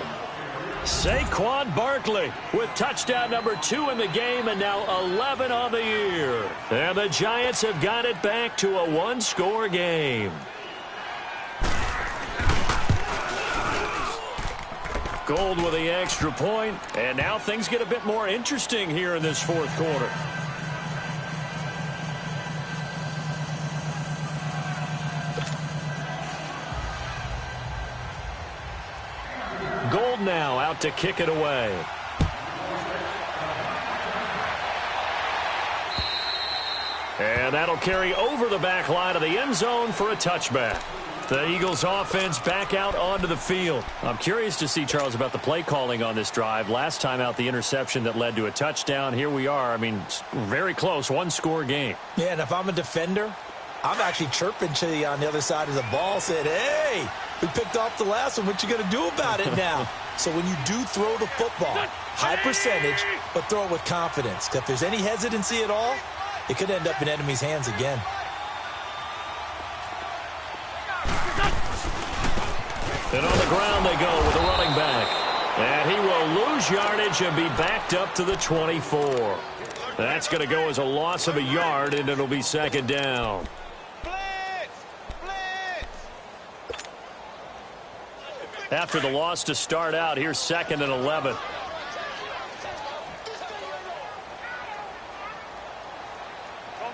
Saquon Barkley with touchdown number 2 in the game and now 11 on the year. And the Giants have got it back to a 1-score game. Gold with the extra point, and now things get a bit more interesting here in this 4th quarter. Gold now out to kick it away. And that'll carry over the back line of the end zone for a touchback. The Eagles offense back out onto the field. I'm curious to see, Charles, about the play calling on this drive. Last time out, the interception that led to a touchdown. Here we are. I mean, very close, one-score game. Yeah, and if I'm a defender, I'm actually chirping to you on the other side of the ball, saying, hey, we picked off the last one. What you going to do about it now? So when you do throw the football, high percentage, but throw it with confidence. If there's any hesitancy at all, it could end up in enemy's hands again. And on the ground they go with the running back. And he will lose yardage and be backed up to the 24. That's going to go as a loss of a yard, and it'll be second down. After the loss to start out, here's second and 11.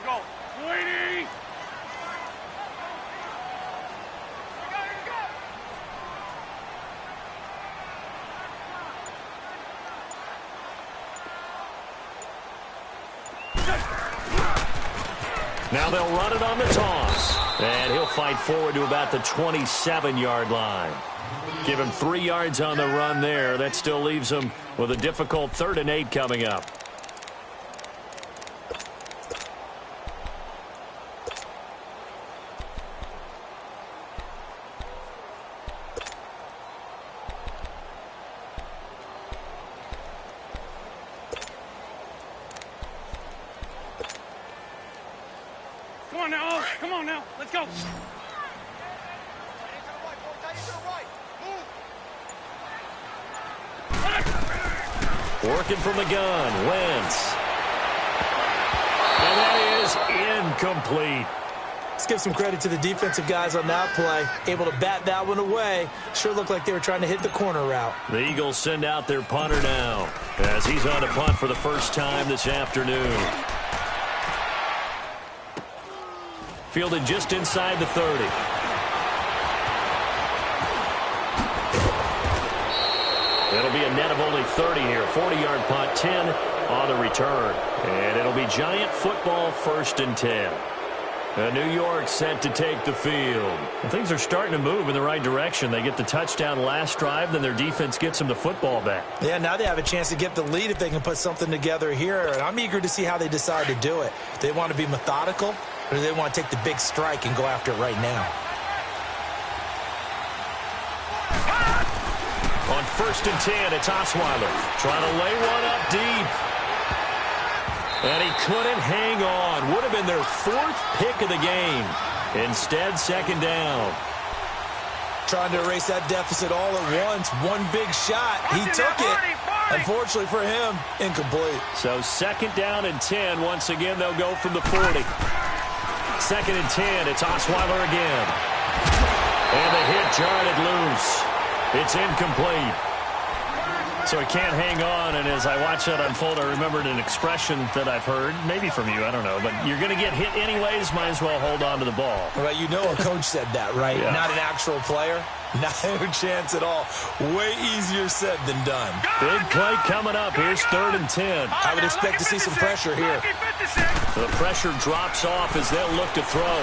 Go. 20. Now they'll run it on the toss. And he'll fight forward to about the 27-yard line. Give him 3 yards on the run there. That still leaves him with a difficult 3rd and 8 coming up. Come on now. Let's go. Working from the gun, Wentz. And that is incomplete. Let's give some credit to the defensive guys on that play. Able to bat that one away. Sure looked like they were trying to hit the corner route. The Eagles send out their punter now as he's on to punt for the first time this afternoon. Fielded just inside the 30. It'll be a net of only 30 here. 40-yard punt, 10 on the return. And it'll be Giant football, 1st and 10. New York set to take the field. Well, things are starting to move in the right direction. They get the touchdown last drive, then their defense gets them the football back. Yeah, now they have a chance to get the lead if they can put something together here. And I'm eager to see how they decide to do it. Do they want to be methodical, or do they want to take the big strike and go after it right now? On 1st and 10, it's Osweiler trying to lay one up deep. And he couldn't hang on. Would have been their 4th pick of the game. Instead, second down. Trying to erase that deficit all at once. One big shot. He took it. Unfortunately for him, incomplete. So second down and 10. Once again, they'll go from the 40. Second and 10, it's Osweiler again. And the hit jarred it loose. It's incomplete. So he can't hang on, and as I watch that unfold, I remembered an expression that I've heard, maybe from you, I don't know, but you're going to get hit anyways, might as well hold on to the ball. Well, you know a coach said that, right? Yeah. Not an actual player. Not a chance at all. Way easier said than done. Big play coming up. Here's 3rd and 10. I would expect to see some pressure here. The pressure drops off as they'll look to throw.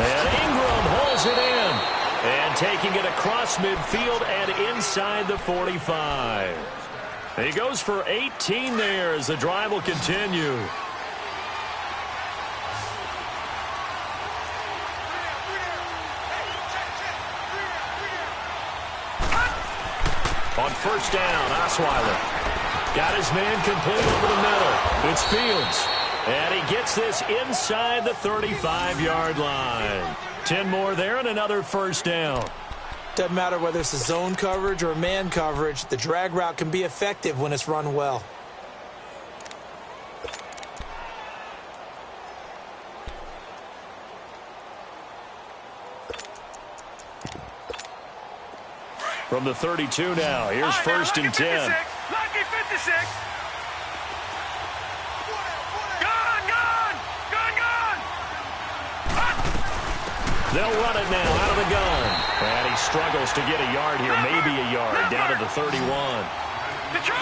And Ingram holds it in. And taking it across midfield and inside the 45. He goes for 18 there as the drive will continue. On 1st down, Osweiler got his man complete over the middle. It's Fields. And he gets this inside the 35-yard line. 10 more there and another 1st down. Doesn't matter whether it's a zone coverage or man coverage. The drag route can be effective when it's run well. From the 32 now, here's 1st and 10. Lucky 56. They'll run it now out of the gun. And he struggles to get a yard here, maybe a yard, down to the 31.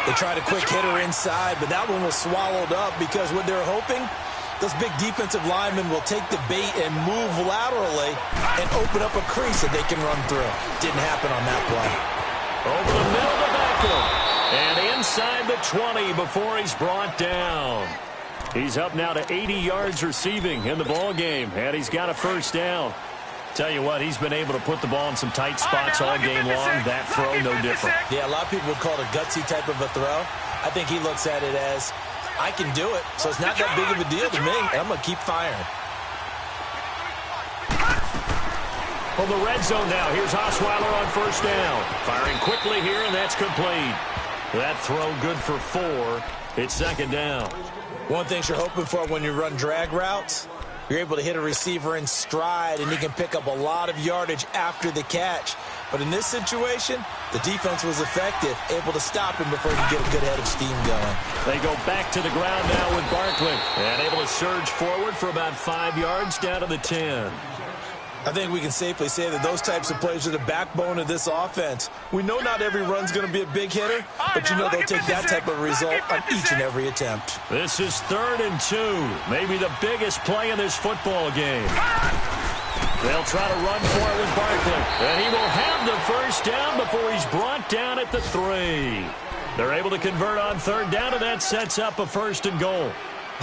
They tried a quick hitter inside, but that one was swallowed up because what they're hoping Those big defensive linemen will take the bait and move laterally and open up a crease that they can run through. Didn't happen on that play. Over the middle to Beckham. And inside the 20 before he's brought down. He's up now to 80 yards receiving in the ball game, and he's got a first down. Tell you what, he's been able to put the ball in some tight spots all game long. That throw, no different. Yeah, a lot of people would call it a gutsy type of a throw. I think he looks at it as, I can do it, so it's not that big of a deal to me, and I'm going to keep firing. From the red zone now, here's Osweiler on first down. Firing quickly here, and that's complete. That throw good for 4. It's second down. One thing you're hoping for when you run drag routes, you're able to hit a receiver in stride, and he can pick up a lot of yardage after the catch. But in this situation, the defense was effective, able to stop him before he could get a good head of steam going. They go back to the ground now with Barkley, and able to surge forward for about 5 yards down to the 10. I think we can safely say that those types of plays are the backbone of this offense. We know not every run's going to be a big hitter, but you know they'll take that type of result on each and every attempt. This is 3rd and 2, maybe the biggest play in this football game. They'll try to run for it with Barkley, and he will have the first down before he's brought down at the 3. They're able to convert on 3rd down, and that sets up a 1st and goal.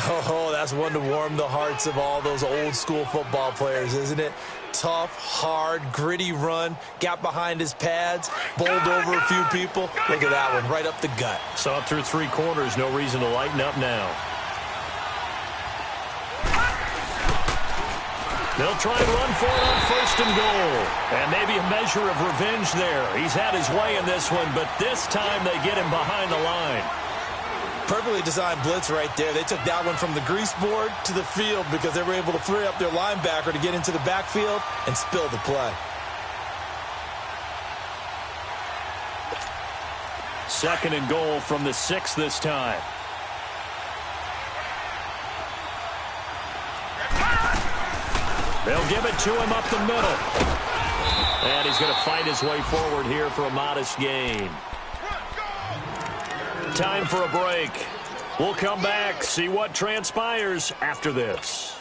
Oh, that's one to warm the hearts of all those old-school football players, isn't it? Tough, hard, gritty run, got behind his pads, bowled over a few people. Look at that one, right up the gut. Saw it through 3 quarters, no reason to lighten up now. They'll try and run for it on 1st and goal. And maybe a measure of revenge there. He's had his way in this one, but this time they get him behind the line. Perfectly designed blitz right there. They took that one from the grease board to the field because they were able to free up their linebacker to get into the backfield and spill the play. 2nd and goal from the 6 this time. They'll give it to him up the middle. And he's going to fight his way forward here for a modest gain. Time for a break. We'll come back, see what transpires after this.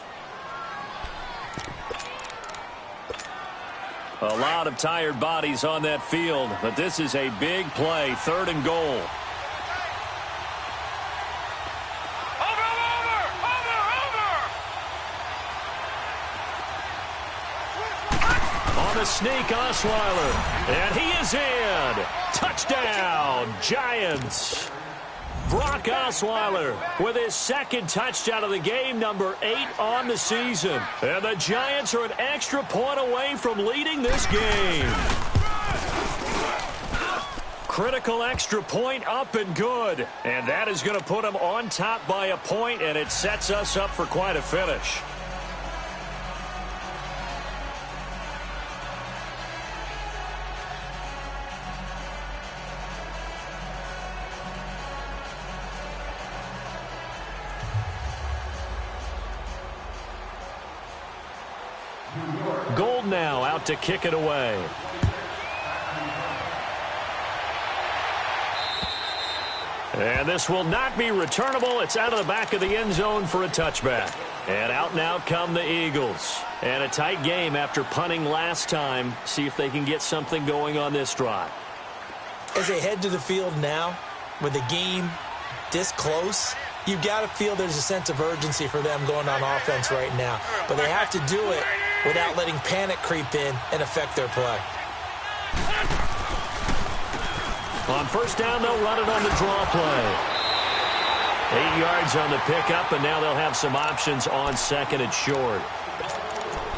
A lot of tired bodies on that field, but this is a big play, 3rd and goal. On the sneak, Osweiler, and he is in. Touchdown, Giants. Brock Osweiler with his 2nd touchdown of the game, number 8 on the season. And the Giants are an extra point away from leading this game. Critical extra point up and good. And that is going to put them on top by a point, and it sets us up for quite a finish. Gold now out to kick it away. And this will not be returnable. It's out of the back of the end zone for a touchback. And out now come the Eagles. And a tight game after punting last time. See if they can get something going on this drive. As they head to the field now, with the game this close, you've got to feel there's a sense of urgency for them going on offense right now. But they have to do it without letting panic creep in and affect their play. On first down, they'll run it on the draw play. 8 yards on the pickup, and now they'll have some options on 2nd and short.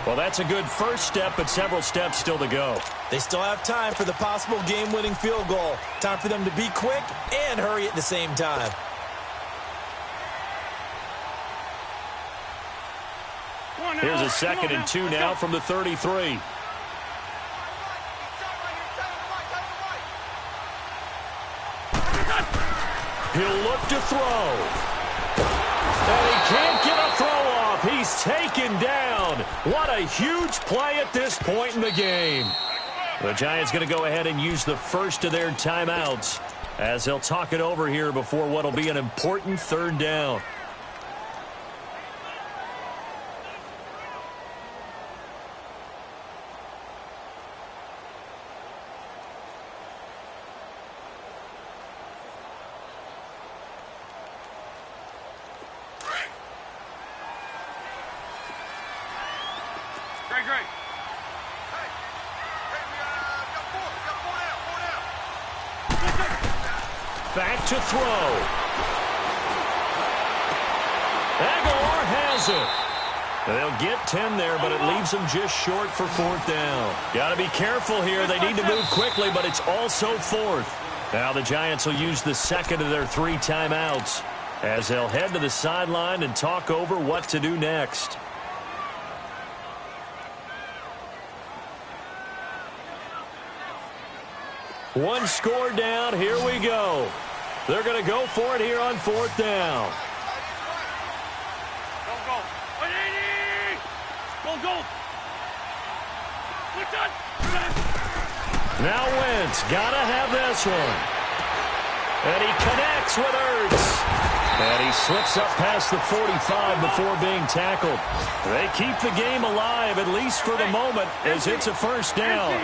Well, that's a good first step, but several steps still to go. They still have time for the possible game-winning field goal. Time for them to be quick and hurry at the same time. Here's a 2nd and 2 now from the 33. He'll look to throw. And he can't get a throw off. He's taken down. What a huge play at this point in the game. The Giants going to go ahead and use the first of their timeouts as they'll talk it over here before what will be an important 3rd down. Great, great. Hey, we got four down. Back to throw. Aguilar has it. They'll get 10 there, but it leaves them just short for fourth down. Got to be careful here. They need to move quickly, but it's also fourth. Now the Giants will use the second of their 3 timeouts as they'll head to the sideline and talk over what to do next. One score down. Here we go. They're going to go for it here on fourth down. Go. 180. Go. We're done. Now Wentz got to have this one. And he connects with Ertz. And he slips up past the 45 before being tackled. They keep the game alive, at least for the moment, as it's a first down.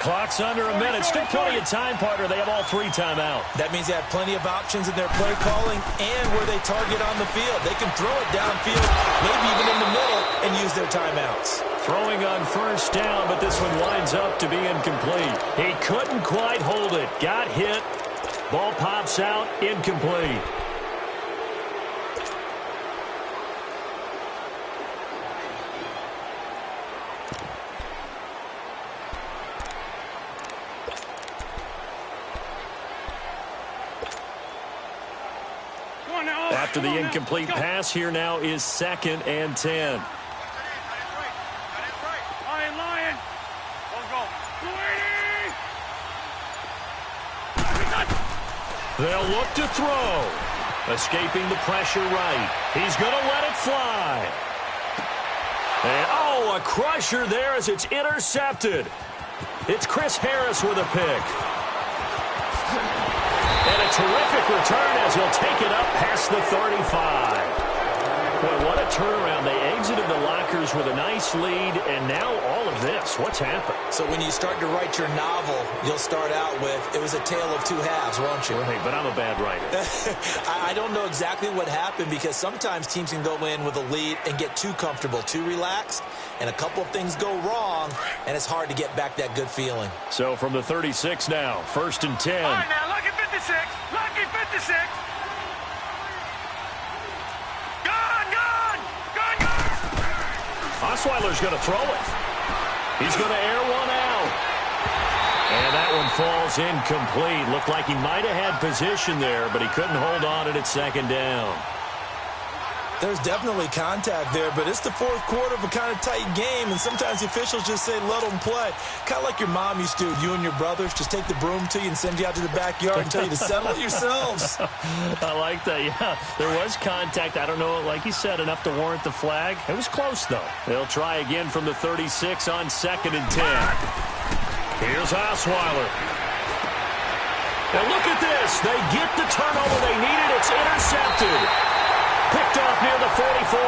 Clock's under a minute. Still plenty of time, partner. They have all 3 timeout. That means they have plenty of options in their play calling and where they target on the field. They can throw it downfield, maybe even in the middle, and use their timeouts. Throwing on first down, but this one winds up to be incomplete. He couldn't quite hold it. Got hit. Ball pops out. Incomplete. After the incomplete pass, here now is 2nd and 10. Lion. Go. They'll look to throw. Escaping the pressure right. He's going to let it fly. And, a crusher there as it's intercepted. It's Chris Harris with a pick. And a terrific return as he'll take it up past the 35. Boy, what a turnaround. They exited the lockers with a nice lead, and now all of this. What's happened? So when you start to write your novel, you'll start out with, it was a tale of 2 halves, won't you? Right, but I'm a bad writer. I don't know exactly what happened because sometimes teams can go in with a lead and get too comfortable, too relaxed, and a couple of things go wrong, and it's hard to get back that good feeling. So from the 36 now, 1st and 10. All right, now, lucky 56. Lucky 56. Osweiler's going to throw it. He's going to air one out. And that one falls incomplete. Looked like he might have had position there, but he couldn't hold on it at 2nd down. There's definitely contact there, but it's the 4th quarter of a kind of tight game, and sometimes the officials just say, let them play. Kind of like your mom used to, you and your brothers, just take the broom to you and send you out to the backyard and tell you to settle it yourselves. I like that, yeah. There was contact. I don't know, like you said, enough to warrant the flag. It was close, though. They'll try again from the 36 on 2nd and 10. Here's Osweiler. Now look at this. They get the turnover they needed. It's intercepted. Picked off near the 44.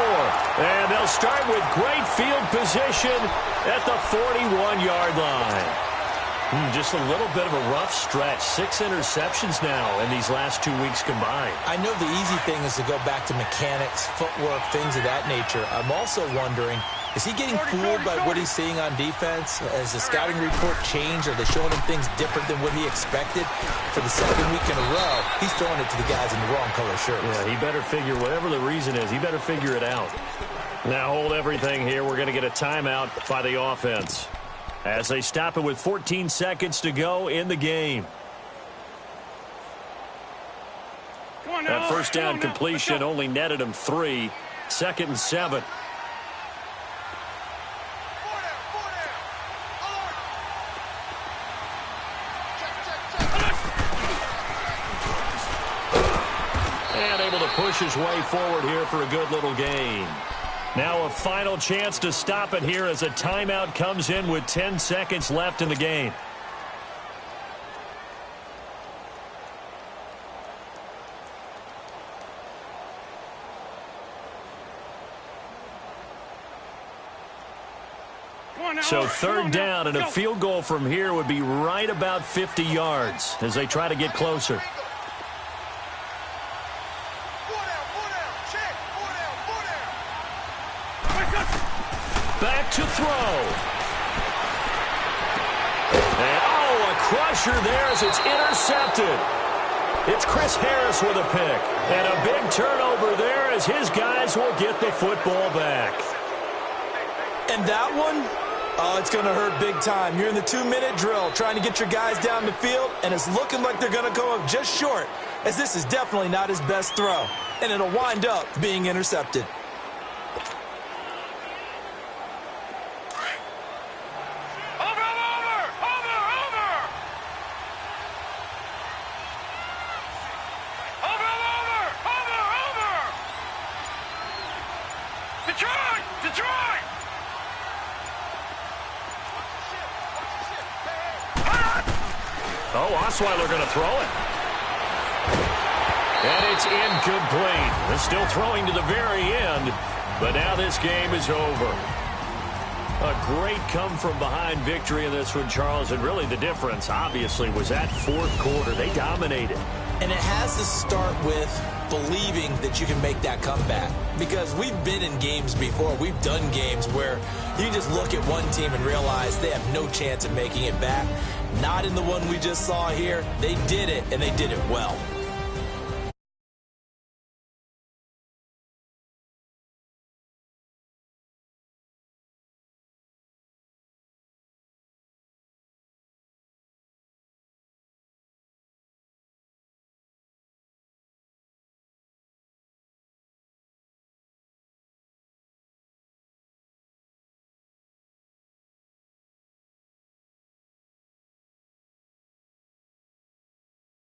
And they'll start with great field position at the 41-yard line. Just a little bit of a rough stretch. 6 interceptions now in these last 2 weeks combined. I know the easy thing is to go back to mechanics, footwork, things of that nature. I'm also wondering, is he getting fooled by what he's seeing on defense? Has the scouting report changed? Are they showing him things different than what he expected? For the 2nd week in a row, he's throwing it to the guys in the wrong color shirts. Yeah, he better figure, whatever the reason is, he better figure it out. Now hold everything here. We're going to get a timeout by the offense as they stop it with 14 seconds to go in the game. That first down completion only netted him 3. 2nd and 7. And able to push his way forward here for a good little gain. Now a final chance to stop it here as a timeout comes in with 10 seconds left in the game. So 3rd down, and a field goal from here would be right about 50 yards as they try to get closer. back to throw. And, a crusher there as it's intercepted. It's Chris Harris with a pick. And a big turnover there as his guys will get the football back. And that one, it's going to hurt big time. You're in the 2-minute drill trying to get your guys down the field, and it's looking like they're going to go up just short, as this is definitely not his best throw. And it'll wind up being intercepted. Osweiler going to throw it. And it's incomplete. They're still throwing to the very end, but now this game is over. A great come-from-behind victory in this one, Charles, and really the difference, obviously, was that fourth quarter. They dominated. And it has to start with believing that you can make that comeback. Because we've been in games before. We've done games where you just look at one team and realize they have no chance of making it back. Not in the one we just saw here. They did it, and they did it well.